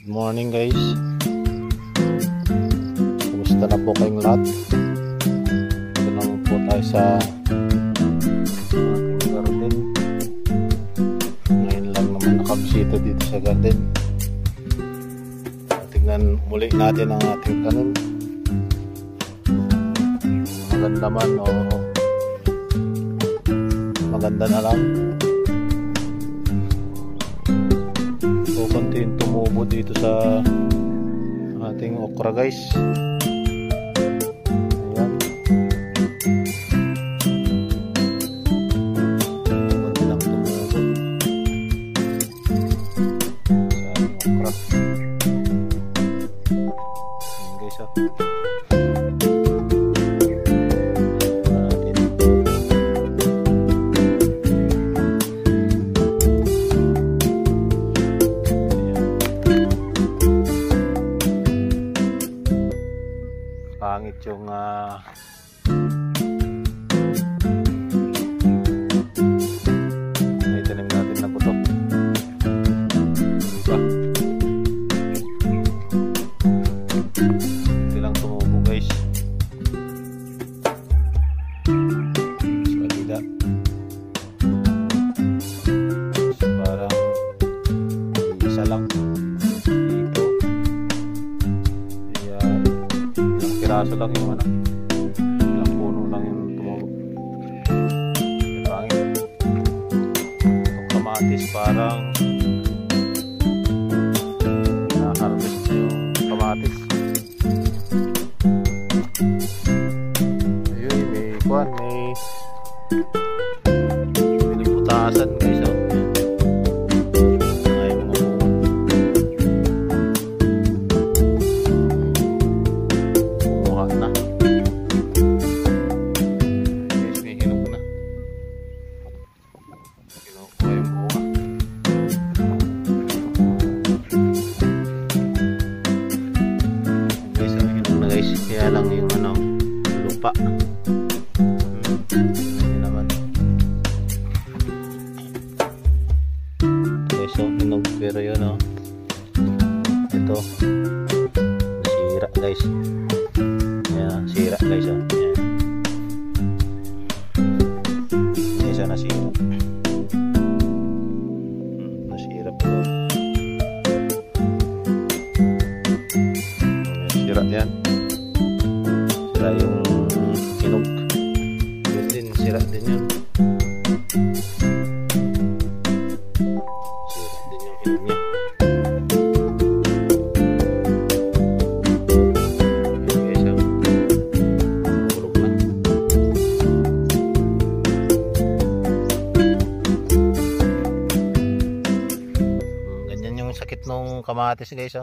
Good morning guys. Kumusta na po kayong lahat? Ito naman po tayo sa ating garden. Ngayon lang naman nakabisita dito sa garden. Tingnan muli natin ang ating tanim. Maganda man o maganda na lang. Konting tumubo dito sa ating okra guys. Ayan. Konti lang tumubo sa ating okra. Ayan guys ah. Pangit yung may tanim natin na putok. Diba? Hindi lang tumubo guys. Sa kabila. Parang isa lang. Kaso lang yung ano, ilang puno lang yung tumubo. Pangit. Itong kamatis parang na-harvest na yung kamatis. Ayun, may kuwan, may piniputasan guys oh. Kaya lang yung ano, lupa. Hindi naman. Okay, so hinog pero yun oh. Ito sira guys. Ayan, sira guys oh. Ayan. Isa nasira. Nasira pa oh. Sira yan. Sira yung hinog. Yun din, sira din yun. Sira din yung hinog niya. Yun guys oh. Hulog na. Ganyan yung sakit nung kamatis guys oh.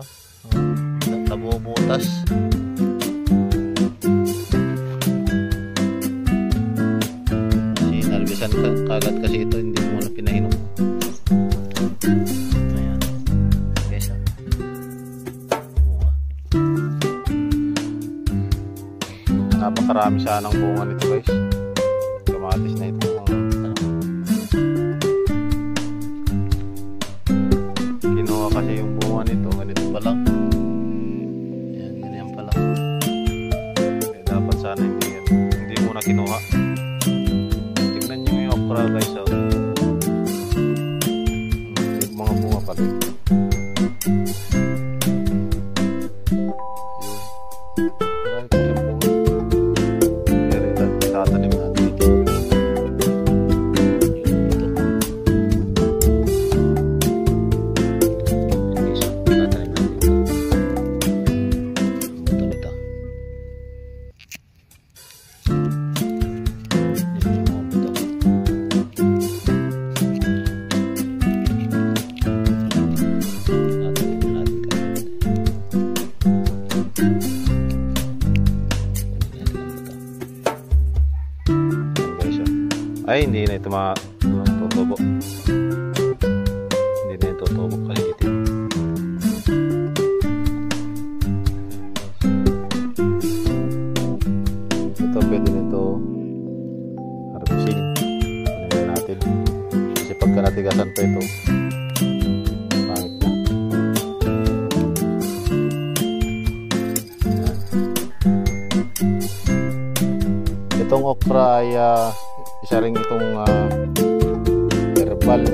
Nabubutas. Kagat kasi ito, hindi mo na pinahinog. Ayan guys ah. Napakarami sanang bunga nito guys. Kamatis na ito ano. Kinuha kasi yung bunga nito, ganito pa lang. Ayan, ganyan pa lang. Dapat sana hindi mo na kinuha. Okra guys oh. Mga bunga pala yun. Pero itatanim natin ito. Tatanim natin ito. Buto nito. Ay, hindi na ito matutubo. Hindi na ito tutubo kalitin. Ito pwede nito harvesting. Pwede natin. Kasi pagka natigasan pa ito, pangit na. Itong okra ay isa rin itong herbal.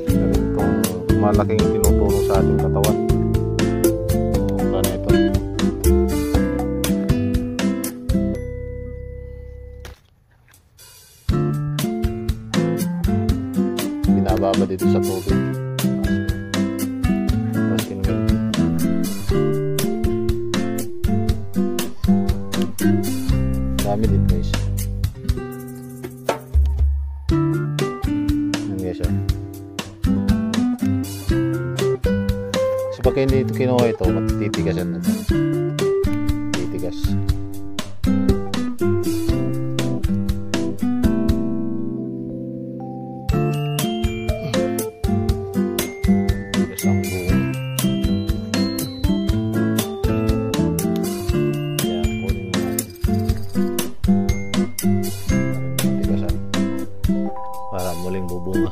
Isa rin itong malaking tinutulong sa ating katawan. Okra na ito. Binababa dito sa tubig. Dami din guys. Yan guys oh. So pagka hindi ito kinuha ito, matititigasan na ito. Titigas. Tigas ang buong. Para muling bubunga.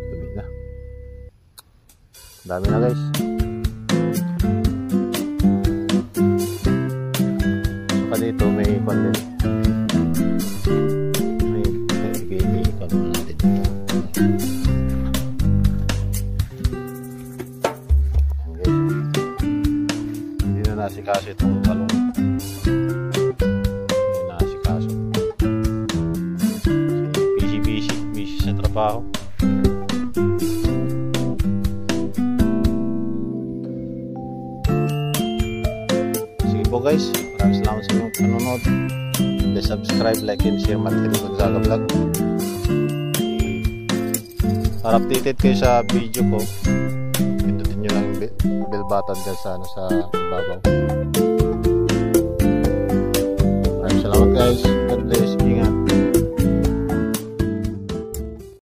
Dumi na. Dami na guys. Saka dito may pandin. Hindi na nasikaso itong talong. Hindi na nasikaso. Busy sa trabaho. Sige po guys, maraming salamat sa inyong panonood. Please subscribe, like, and share Martin Gonzaga Vlog. Para updated kayo sa video ko, pindutin nyo lang yung bell button dyan sa ibabaw.